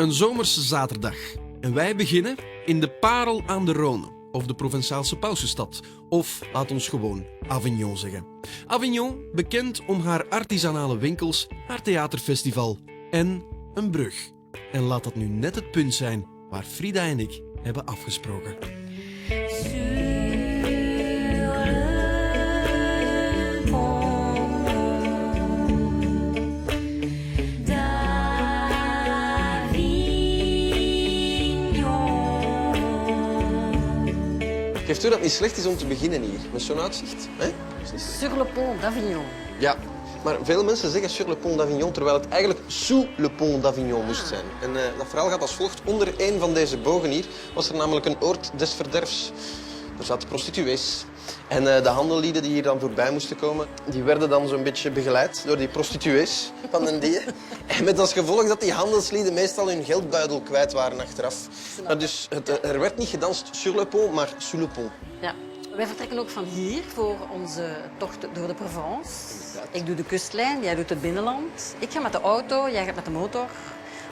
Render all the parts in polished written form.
Een zomerse zaterdag. En wij beginnen in de Parel aan de Rhône, of de Provençaalse Pausenstad, of laat ons gewoon Avignon zeggen. Avignon, bekend om haar artisanale winkels, haar theaterfestival en een brug. En laat dat nu net het punt zijn waar Frida en ik hebben afgesproken. Geef toe dat het niet slecht is om te beginnen hier, met zo'n uitzicht. Hè? Sur le pont d'Avignon. Ja, maar veel mensen zeggen sur le pont d'Avignon, terwijl het eigenlijk sous le pont d'Avignon moest zijn. En dat verhaal gaat als volgt. Onder een van deze bogen hier was er namelijk een oord des verderfs. Er zaten prostituees. En de handelieden die hier dan voorbij moesten komen, die werden dan zo'n beetje begeleid door die prostituees van den die. En met als gevolg dat die handelslieden meestal hun geldbuidel kwijt waren achteraf. Maar dus er werd niet gedanst sur le pont, maar sous le pont. Ja. Wij vertrekken ook van hier voor onze tocht door de Provence. Ik doe de kustlijn, jij doet het binnenland. Ik ga met de auto, jij gaat met de motor.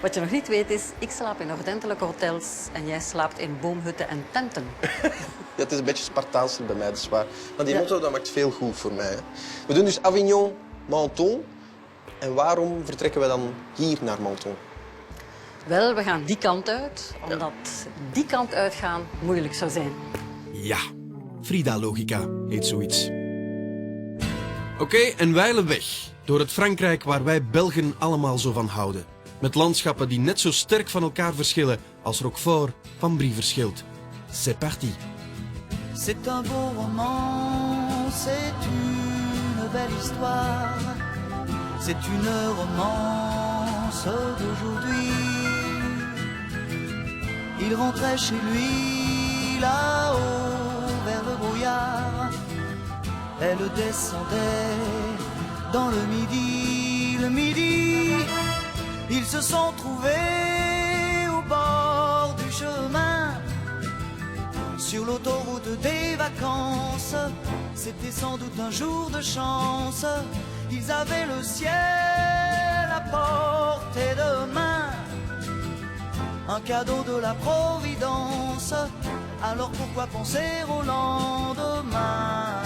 Wat je nog niet weet is, ik slaap in ordentelijke hotels en jij slaapt in boomhutten en tenten. Ja, het is een beetje Spartaanser bij mij, dat is waar. Maar die motto dat maakt veel goed voor mij. Hè. We doen dus Avignon, Menton. En waarom vertrekken we dan hier naar Menton? Wel, we gaan die kant uit, omdat die kant uitgaan moeilijk zou zijn. Ja, Frida-logica heet zoiets. Oké, en wijlen weg. Door het Frankrijk waar wij Belgen allemaal zo van houden. Met landschappen die net zo sterk van elkaar verschillen als Roquefort van Brie verschilt. C'est parti. C'est un beau roman, c'est une belle histoire. C'est une romance d'aujourd'hui. Il rentrait chez lui là-haut vers le brouillard. Elle descendait dans le midi. Ils se sont trouvés au bord du chemin. Sur l'autoroute des vacances, c'était sans doute un jour de chance. Ils avaient le ciel à portée de main, un cadeau de la Providence. Alors pourquoi penser au lendemain?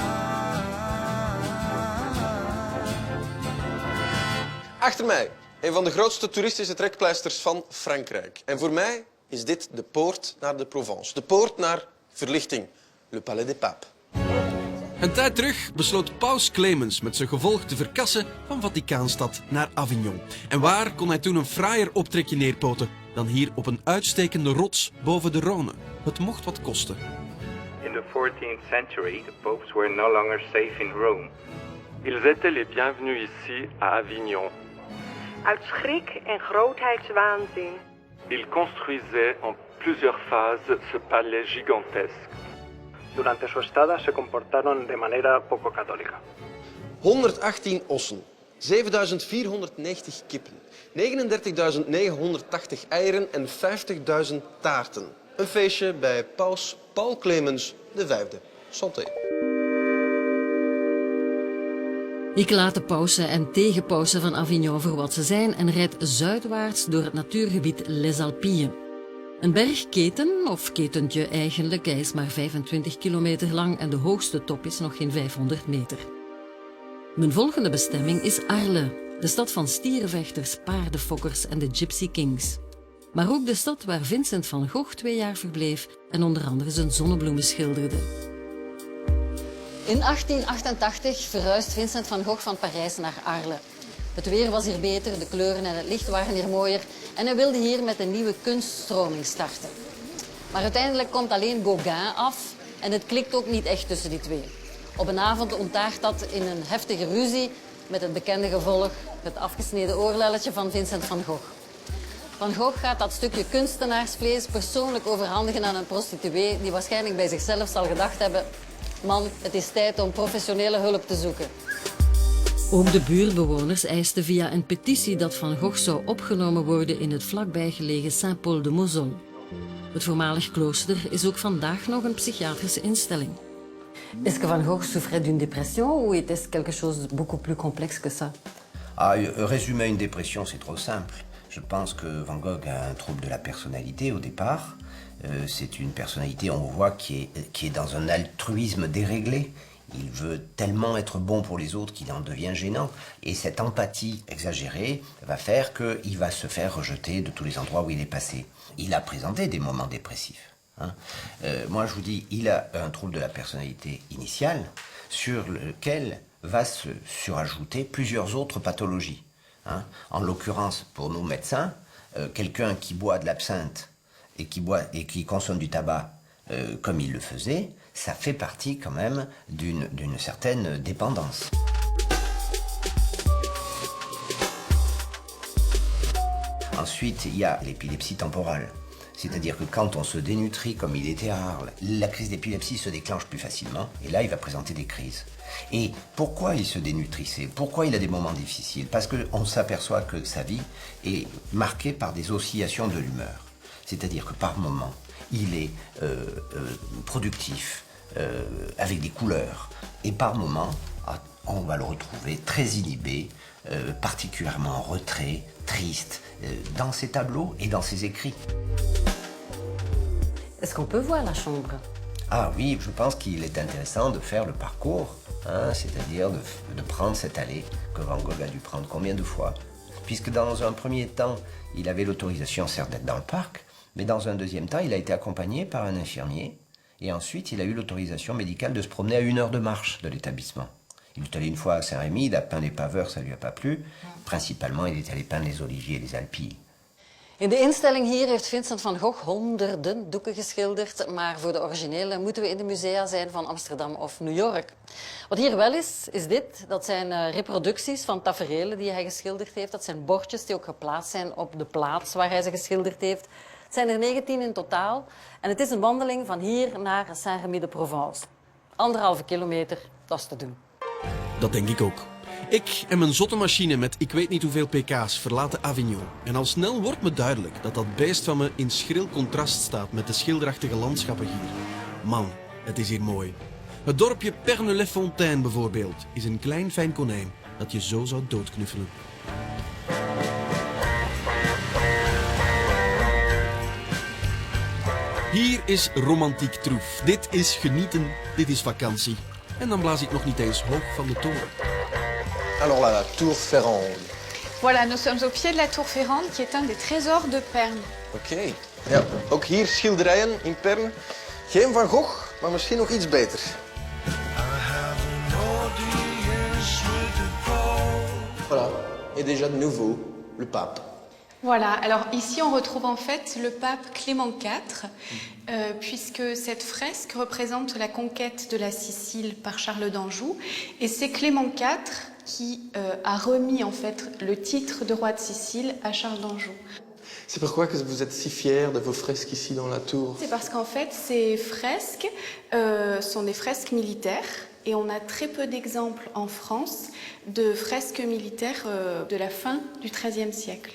Achter mij, een van de grootste toeristische trekpleisters van Frankrijk. En voor mij is dit de poort naar de Provence. De poort naar verlichting. Le Palais des Papes. Een tijd terug besloot Paus Clemens met zijn gevolg te verkassen van Vaticaanstad naar Avignon. En waar kon hij toen een fraaier optrekje neerpoten dan hier op een uitstekende rots boven de Rhône? Het mocht wat kosten. In the 14th century, the popes were no longer safe in Rome. Ils étaient les bienvenus ici à Avignon. Uit schrik en grootheidswaanzin. Ils construisaient en plusieurs phases ce palais gigantesque. Durante su estada se comportaron de manera poco católica. 118 ossen, 7490 kippen, 39.980 eieren en 50.000 taarten. Een feestje bij paus Paul Clemens V. Santé. Ik laat de pausen en tegenpausen van Avignon voor wat ze zijn en rijd zuidwaarts door het natuurgebied Les Alpilles. Een bergketen, of ketentje eigenlijk, hij is maar 25 kilometer lang en de hoogste top is nog geen 500 meter. Mijn volgende bestemming is Arles, de stad van stierenvechters, paardenfokkers en de Gypsy Kings. Maar ook de stad waar Vincent van Gogh 2 jaar verbleef en onder andere zijn zonnebloemen schilderde. In 1888 verhuist Vincent van Gogh van Parijs naar Arles. Het weer was hier beter, de kleuren en het licht waren hier mooier en hij wilde hier met een nieuwe kunststroming starten. Maar uiteindelijk komt alleen Gauguin af en het klikt ook niet echt tussen die twee. Op een avond ontaart dat in een heftige ruzie met het bekende gevolg, het afgesneden oorlelletje van Vincent van Gogh. Van Gogh gaat dat stukje kunstenaarsvlees persoonlijk overhandigen aan een prostituee die waarschijnlijk bij zichzelf zal gedacht hebben: man, het is tijd om professionele hulp te zoeken. Ook de buurtbewoners eisten via een petitie dat Van Gogh zou opgenomen worden in het vlakbij gelegen Saint-Paul-de-Moselle. Het voormalig klooster is ook vandaag nog een psychiatrische instelling. Est-ce que Van Gogh souffrait d'une dépression ou était-ce quelque chose de beaucoup plus complexe que ça? Résumer une dépression, c'est trop simple. Je pense que Van Gogh a un trouble de la personnalité au départ. C'est une personnalité, on voit, qui est dans un altruisme déréglé. Il veut tellement être bon pour les autres qu'il en devient gênant. Et cette empathie exagérée va faire qu'il va se faire rejeter de tous les endroits où il est passé. Il a présenté des moments dépressifs. Moi, je vous dis, il a un trouble de la personnalité initiale sur lequel va se surajouter plusieurs autres pathologies. En l'occurrence, pour nos médecins, quelqu'un qui boit de l'absinthe et qui consomme du tabac comme il le faisait, ça fait partie quand même d'une certaine dépendance. Ensuite, il y a l'épilepsie temporale. C'est-à-dire que quand on se dénutrit comme il était à Arles, la crise d'épilepsie se déclenche plus facilement et là, il va présenter des crises. Et pourquoi il se dénutrissait? Pourquoi il a des moments difficiles? Parce qu'on s'aperçoit que sa vie est marquée par des oscillations de l'humeur. C'est-à-dire que par moments, il est productif, avec des couleurs. Et par moments, on va le retrouver très inhibé, particulièrement en retrait, triste, dans ses tableaux et dans ses écrits. Est-ce qu'on peut voir la chambre? Ah oui, je pense qu'il est intéressant de faire le parcours, c'est-à-dire de prendre cette allée que Van Gogh a dû prendre combien de fois? Puisque dans un premier temps, il avait l'autorisation certes d'être dans le parc, mais dans un deuxième temps, il a été accompagné par un infirmier, et ensuite il a eu l'autorisation médicale de se promener à 1 heure de marche de l'établissement. Il est allé une fois à Saint-Rémy, il a peint les paveurs, ça ne lui a pas plu. Principalement, il est allé peindre les oliviers et les alpilles. In de instelling hier heeft Vincent van Gogh honderden doeken geschilderd, maar voor de originele moeten we in de musea zijn van Amsterdam of New York. Wat hier wel is dit. Dat zijn reproducties van taferelen die hij geschilderd heeft. Dat zijn bordjes die ook geplaatst zijn op de plaats waar hij ze geschilderd heeft. Het zijn er 19 in totaal. En het is een wandeling van hier naar Saint-Rémy-de-Provence. 1,5 kilometer, dat is te doen. Dat denk ik ook. Ik en mijn zotte machine met ik weet niet hoeveel pk's verlaten Avignon. En al snel wordt me duidelijk dat dat beest van me in schril contrast staat met de schilderachtige landschappen hier. Man, het is hier mooi. Het dorpje Perney-les-Fontaines bijvoorbeeld is een klein fijn konijn dat je zo zou doodknuffelen. Hier is romantiek troef. Dit is genieten, dit is vakantie. En dan blaas ik nog niet eens hoog van de toren. Alors la tour Ferrande. Voilà, nous sommes au pied de la tour Ferrande, qui est un des trésors de Perne. Oké. Ja, ook hier schilderijen in Perne. Geen Van Gogh, maar misschien nog iets beter. Voilà. Et déjà de nouveau, le pape. Voilà, alors ici on retrouve en fait le pape Clément IV, puisque cette fresque représente la conquête de la Sicile par Charles d'Anjou, et c'est Clément IV qui a remis en fait le titre de roi de Sicile à Charles d'Anjou. C'est pourquoi que vous êtes si fiers de vos fresques ici dans la tour? C'est parce qu'en fait ces fresques sont des fresques militaires. Et on a très peu d'exemples en France de fresques militaires de la fin du XIIIe siècle.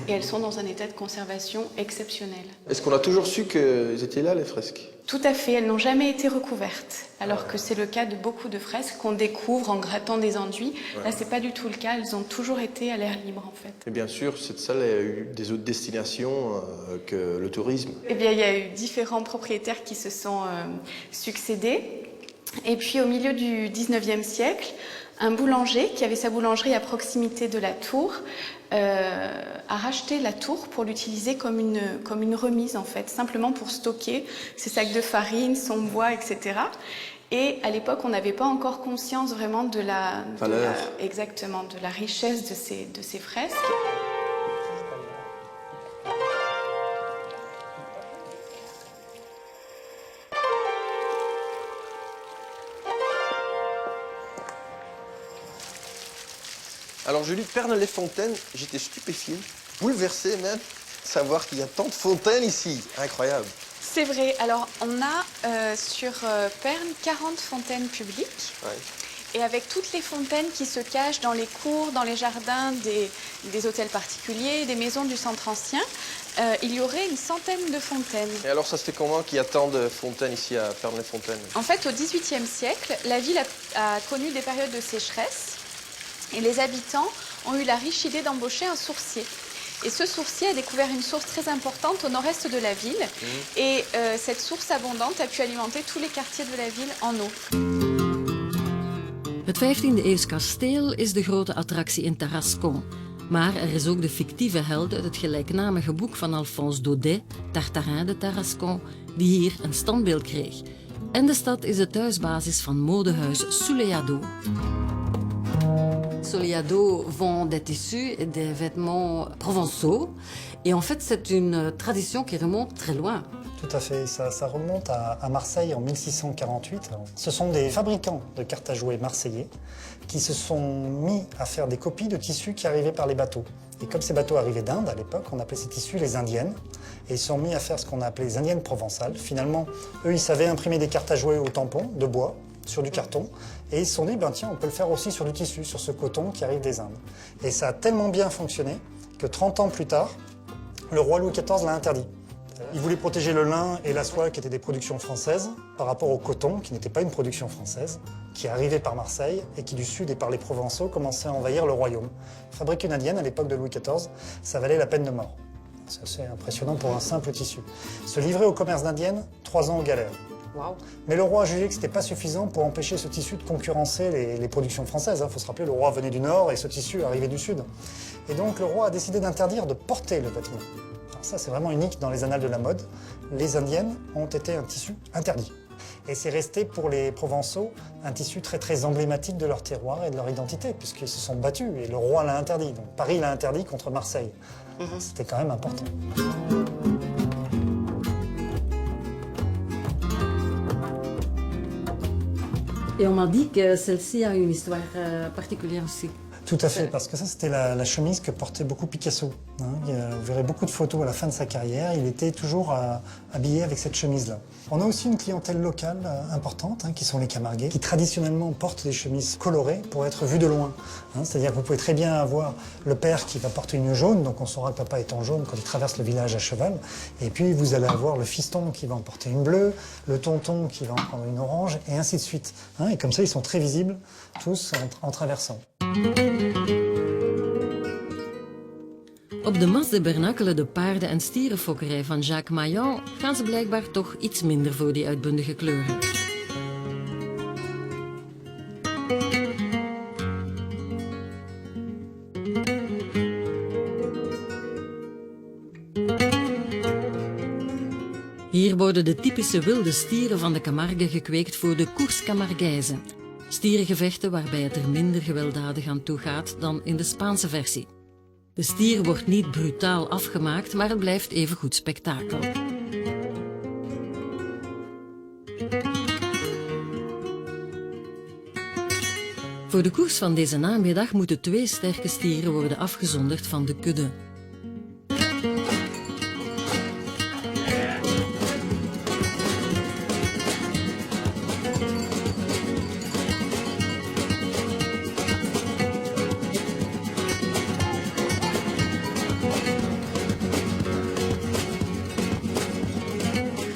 Et elles sont dans un état de conservation exceptionnel. Est-ce qu'on a toujours su qu'elles étaient là, les fresques? Tout à fait, elles n'ont jamais été recouvertes, alors que c'est le cas de beaucoup de fresques qu'on découvre en grattant des enduits. Ouais. Là, c'est pas du tout le cas, elles ont toujours été à l'air libre en fait. Et bien sûr, cette salle a eu des autres destinations que le tourisme. Eh bien, il y a eu différents propriétaires qui se sont succédés. Et puis au milieu du 19e siècle, un boulanger qui avait sa boulangerie à proximité de la tour a racheté la tour pour l'utiliser comme une remise en fait, simplement pour stocker ses sacs de farine, son bois, etc. Et à l'époque, on n'avait pas encore conscience vraiment de la richesse de ces fresques. Alors je lis Perney-les-Fontaines, j'étais stupéfié, bouleversé même, de savoir qu'il y a tant de fontaines ici. Incroyable. C'est vrai. Alors on a sur Perne 40 fontaines publiques. Ouais. Et avec toutes les fontaines qui se cachent dans les cours, dans les jardins des hôtels particuliers, des maisons du centre ancien, il y aurait une centaine de fontaines. Et alors ça se fait comment qu'il y a tant de fontaines ici à Perney-les-Fontaines? En fait, au XVIIIe siècle, la ville a connu des périodes de sécheresse. Et les habitants ont eu la riche idée d'embaucher un sourcier. Et ce sourcier a découvert une source très importante au nord-est de la ville. Et cette source abondante a pu alimenter tous les quartiers de la ville en eau. Het 15e-eeuws kasteel is de grote attractie in Tarascon. Maar er is ook de fictieve held uit het gelijknamige boek van Alphonse Daudet, Tartarin de Tarascon, die hier een standbeeld kreeg. En de stad is de thuisbasis van modehuis Soleado. Soleado vend des tissus et des vêtements provençaux. Et en fait, c'est une tradition qui remonte très loin. Tout à fait, ça remonte à Marseille en 1648. Ce sont des fabricants de cartes à jouer marseillais qui se sont mis à faire des copies de tissus qui arrivaient par les bateaux. Et comme ces bateaux arrivaient d'Inde à l'époque, on appelait ces tissus les indiennes. Et ils se sont mis à faire ce qu'on appelait les indiennes provençales. Finalement, eux, ils savaient imprimer des cartes à jouer au tampon de bois sur du carton. Et ils se sont dit, ben tiens, on peut le faire aussi sur du tissu, sur ce coton qui arrive des Indes. Et ça a tellement bien fonctionné que 30 ans plus tard, le roi Louis XIV l'a interdit. Il voulait protéger le lin et la soie qui étaient des productions françaises par rapport au coton, qui n'était pas une production française, qui arrivait par Marseille et qui du sud et par les Provençaux commençait à envahir le royaume. Fabriquer une indienne à l'époque de Louis XIV, ça valait la peine de mort. C'est assez impressionnant pour un simple tissu. Se livrer au commerce d'indiennes, 3 ans aux galères. Wow. Mais le roi a jugé que ce n'était pas suffisant pour empêcher ce tissu de concurrencer les productions françaises. Il faut se rappeler, le roi venait du nord et ce tissu arrivait du sud. Et donc le roi a décidé d'interdire de porter le vêtement. Alors ça, c'est vraiment unique dans les annales de la mode. Les indiennes ont été un tissu interdit. Et c'est resté pour les Provençaux un tissu très très emblématique de leur terroir et de leur identité, puisqu'ils se sont battus et le roi l'a interdit. Donc Paris l'a interdit contre Marseille. C'était quand même important. Et on m'a dit que celle-ci a une histoire particulière aussi. Tout à fait, parce que ça, c'était la chemise que portait beaucoup Picasso. Vous verrez beaucoup de photos à la fin de sa carrière. Il était toujours habillé avec cette chemise-là. On a aussi une clientèle locale importante, qui sont les Camarguais, qui traditionnellement portent des chemises colorées pour être vus de loin. C'est-à-dire que vous pouvez très bien avoir le père qui va porter une jaune, donc on saura que papa est en jaune quand il traverse le village à cheval. Et puis vous allez avoir le fiston qui va en porter une bleue, le tonton qui va en prendre une orange, et ainsi de suite. Et comme ça, ils sont très visibles, tous, en traversant. Op de Mas de Bernakelen, de paarden- en stierenfokkerij van Jacques Maillan, gaan ze blijkbaar toch iets minder voor die uitbundige kleuren. Hier worden de typische wilde stieren van de Camargue gekweekt voor de course camarguaise. Stierengevechten waarbij het er minder gewelddadig aan toe gaat dan in de Spaanse versie. De stier wordt niet brutaal afgemaakt, maar het blijft even goed spektakel. Voor de koers van deze namiddag moeten 2 sterke stieren worden afgezonderd van de kudde.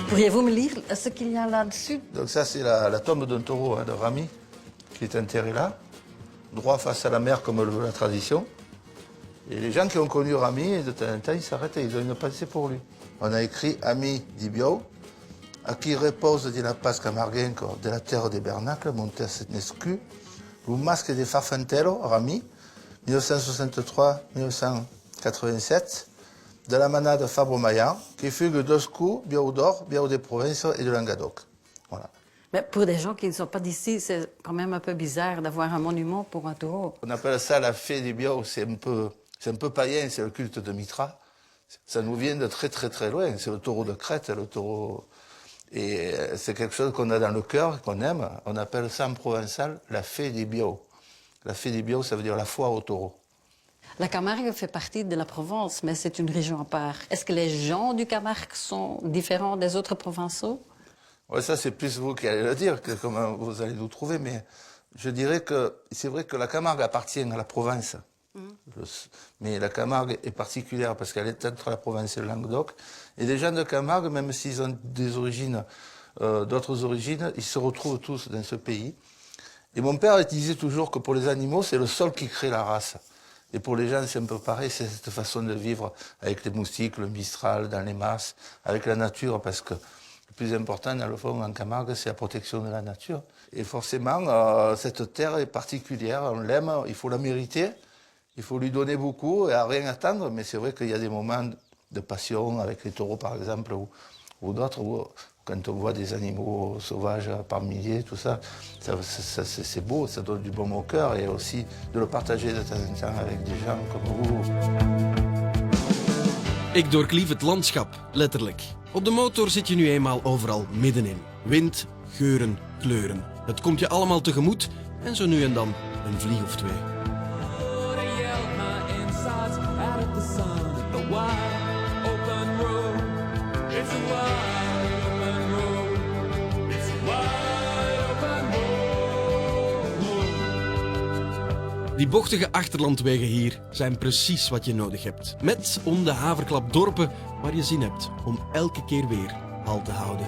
Pourriez-vous me lire ce qu'il y a là-dessus? Donc ça, c'est la tombe d'un taureau, de Rami, qui est enterré là, droit face à la mer comme le veut la tradition. Et les gens qui ont connu Rami, de temps en temps, ils s'arrêtent et ils ont une pensée pour lui. On a écrit Ami di Bio, à qui repose di la paz camarguenco de la terre des Bernacles, Montesnescu, le masque des Farfantelo, Rami, 1963-1987, de la manade Fabre-Maillan, qui fugue d'Oscou, Biao d'Or, Biao des Provinces et de Languedoc. Voilà. Mais pour des gens qui ne sont pas d'ici, c'est quand même un peu bizarre d'avoir un monument pour un taureau. On appelle ça la fée des Biao, c'est un peu païen, c'est le culte de Mitra. Ça nous vient de très très très loin, c'est le taureau de Crète, le taureau... Et c'est quelque chose qu'on a dans le cœur, qu'on aime. On appelle ça en provençal la fée des Biao. La fée des Biao, ça veut dire la foi au taureau. La Camargue fait partie de la Provence, mais c'est une région à part. Est-ce que les gens du Camargue sont différents des autres provençaux? Ouais, ça, c'est plus vous qui allez le dire, que comment vous allez nous trouver, mais je dirais que c'est vrai que la Camargue appartient à la Provence. Mais la Camargue est particulière parce qu'elle est entre la Provence et le Languedoc. Et les gens de Camargue, même s'ils ont des origines, d'autres origines, ils se retrouvent tous dans ce pays. Et mon père disait toujours que pour les animaux, c'est le sol qui crée la race. Et pour les gens, c'est un peu pareil, c'est cette façon de vivre avec les moustiques, le mistral, dans les masses, avec la nature, parce que le plus important, dans le fond, en Camargue, c'est la protection de la nature. Et forcément, cette terre est particulière, on l'aime, il faut la mériter, il faut lui donner beaucoup et à rien attendre, mais c'est vrai qu'il y a des moments de passion, avec les taureaux par exemple, ou d'autres, où quand on voit des animaux sauvages par milliers, tout ça, c'est beau, ça donne du baume au cœur et aussi de le partager de temps en temps avec des gens comme vous. Ik doorklief het landschap, letterlijk. Op de motor zit je nu eenmaal overal middenin. Wind, geuren, kleuren. Het komt je allemaal tegemoet en zo nu en dan een vlieg of twee. Die bochtige achterlandwegen hier zijn precies wat je nodig hebt. Met om de haverklap dorpen waar je zin hebt om elke keer weer halt te houden.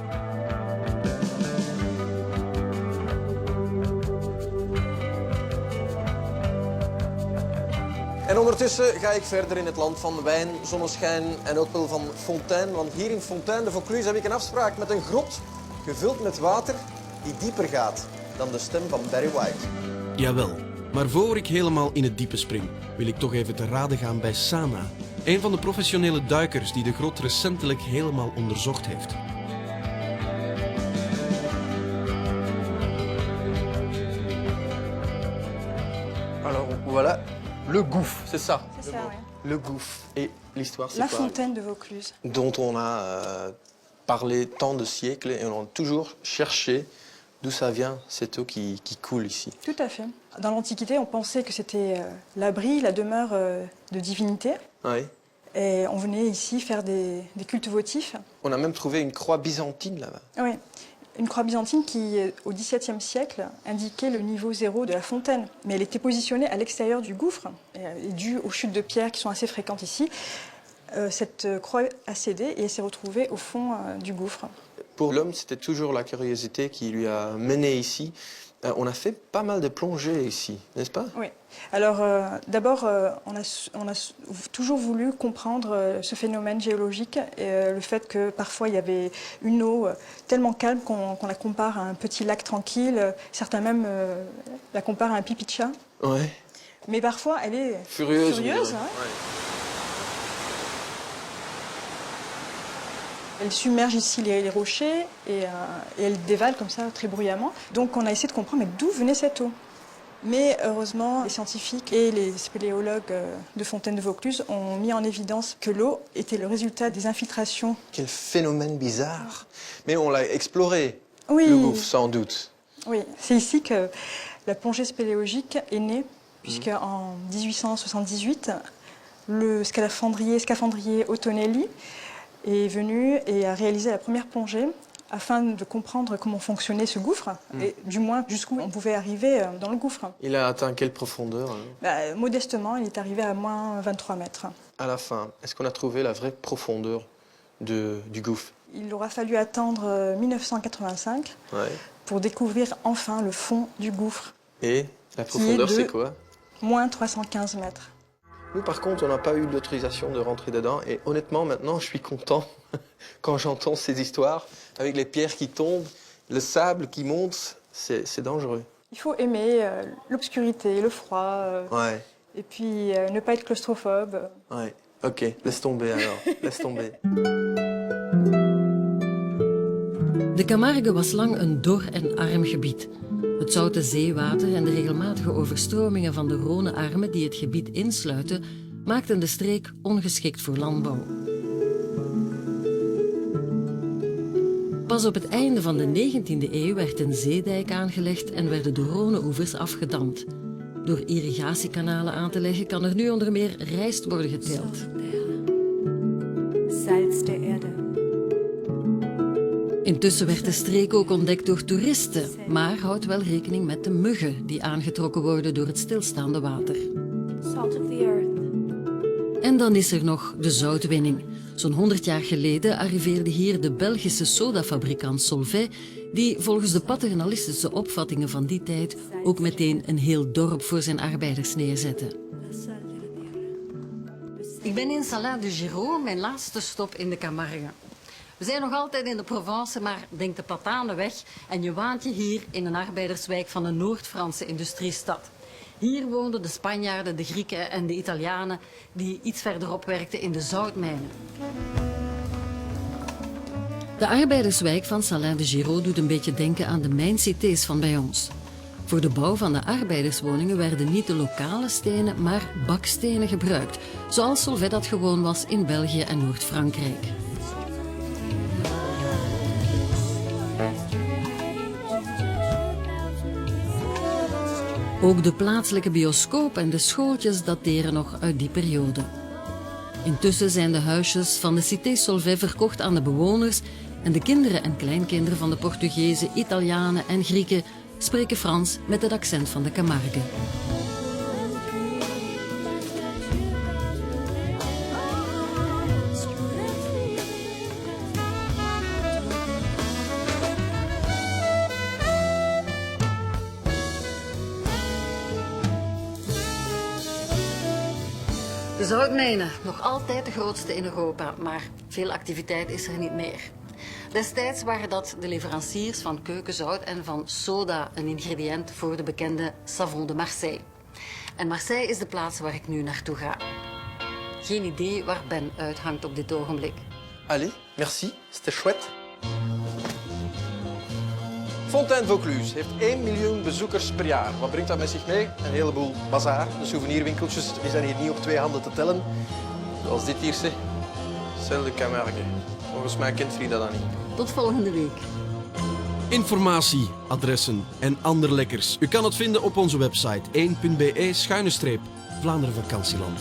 En ondertussen ga ik verder in het land van wijn, zonneschijn en ook wel van fontein. Want hier in Fontaine de Vaucluse heb ik een afspraak met een grot gevuld met water die dieper gaat dan de stem van Barry White. Jawel, maar voor ik helemaal in het diepe spring, wil ik toch even te raden gaan bij Sana. Een van de professionele duikers die de grot recentelijk helemaal onderzocht heeft. Alors voilà, le gouffre, c'est ça. C'est ça, oui. Le gouffre. Et l'histoire, c'est La quoi? fontaine de Vaucluse. Dont on a parlé tant de siècles et on a toujours cherché d'où ça vient, cette eau qui coule ici. Tout à fait. Dans l'Antiquité, on pensait que c'était l'abri, la demeure de divinités. Oui. Et on venait ici faire des cultes votifs. On a même trouvé une croix byzantine là-bas. Oui, une croix byzantine qui, au XVIIe siècle, indiquait le niveau zéro de la fontaine. Mais elle était positionnée à l'extérieur du gouffre, et due aux chutes de pierre qui sont assez fréquentes ici. Cette croix a cédé et elle s'est retrouvée au fond du gouffre. Pour l'homme, c'était toujours la curiosité qui lui a mené ici. On a fait pas mal de plongées ici, n'est-ce pas? Oui. Alors, d'abord, on a toujours voulu comprendre ce phénomène géologique et le fait que parfois il y avait une eau tellement calme qu'on la compare à un petit lac tranquille. Certains même la comparent à un pipi de chat. Ouais. Mais parfois, elle est furieuse. Hein. Ouais. Elle submerge ici les rochers et elle dévale comme ça très bruyamment. Donc on a essayé de comprendre d'où venait cette eau. Mais heureusement, les scientifiques et les spéléologues de Fontaine de Vaucluse ont mis en évidence que l'eau était le résultat des infiltrations. Quel phénomène bizarre. Mais on l'a exploré, oui. Le gouffre, sans doute. Oui, c'est ici que la plongée spéléologique est née, puisqu'en 1878, le scaphandrier Ottonelli est venu et a réalisé la première plongée afin de comprendre comment fonctionnait ce gouffre, et du moins jusqu'où on pouvait arriver dans le gouffre. Il a atteint quelle profondeur? Modestement, il est arrivé à moins 23 mètres. À la fin, est-ce qu'on a trouvé la vraie profondeur du gouffre? Il aura fallu attendre 1985 pour découvrir enfin le fond du gouffre. Et la profondeur, c'est quoi? Moins 315 mètres. Nous, par contre, on n'a pas eu l'autorisation de rentrer dedans. Et honnêtement, maintenant, je suis content quand j'entends ces histoires, avec les pierres qui tombent, le sable qui monte. C'est dangereux. Il faut aimer l'obscurité, le froid. Ouais. Et puis ne pas être claustrophobe. Ouais. Ok, laisse tomber alors. Laisse tomber. De Camargue was lang een dor en arm gebied. Het zoute zeewater en de regelmatige overstromingen van de Rhône-armen die het gebied insluiten, maakten de streek ongeschikt voor landbouw. Pas op het einde van de 19e eeuw werd een zeedijk aangelegd en werden de Rhône-oevers afgedamd. Door irrigatiekanalen aan te leggen kan er nu onder meer rijst worden geteeld. Salz der Erde. Intussen werd de streek ook ontdekt door toeristen, maar houdt wel rekening met de muggen die aangetrokken worden door het stilstaande water. Salt of the earth. En dan is er nog de zoutwinning. Zo'n 100 jaar geleden arriveerde hier de Belgische sodafabrikant Solvay, die volgens de paternalistische opvattingen van die tijd ook meteen een heel dorp voor zijn arbeiders neerzette. Ik ben in Salins de Giraud, mijn laatste stop in de Camargue. We zijn nog altijd in de Provence, maar denk de platanen weg en je waant je hier in een arbeiderswijk van een Noord-Franse industriestad. Hier woonden de Spanjaarden, de Grieken en de Italianen die iets verderop werkten in de zoutmijnen. De arbeiderswijk van Salins de Giraud doet een beetje denken aan de mijncités van bij ons. Voor de bouw van de arbeiderswoningen werden niet de lokale stenen, maar bakstenen gebruikt, zoals Solvay dat gewoon was in België en Noord-Frankrijk. Ook de plaatselijke bioscoop en de schooltjes dateren nog uit die periode. Intussen zijn de huisjes van de Cité Solvay verkocht aan de bewoners en de kinderen en kleinkinderen van de Portugezen, Italianen en Grieken spreken Frans met het accent van de Camargue. De zoutmijnen, nog altijd de grootste in Europa, maar veel activiteit is er niet meer. Destijds waren dat de leveranciers van keukenzout en van soda een ingrediënt voor de bekende Savon de Marseille. En Marseille is de plaats waar ik nu naartoe ga. Geen idee waar Ben uithangt op dit ogenblik. Allez, merci, c'était chouette. Fontaine-Vaucluse heeft 1 miljoen bezoekers per jaar. Wat brengt dat met zich mee? Een heleboel bazaar. De souvenirwinkeltjes die zijn hier niet op 2 handen te tellen. Zoals dit hier, Celle de Camargue. Volgens mij kent Frida dat niet. Tot volgende week. Informatie, adressen en ander lekkers. U kan het vinden op onze website 1.be/Vlaanderen Vakantieland.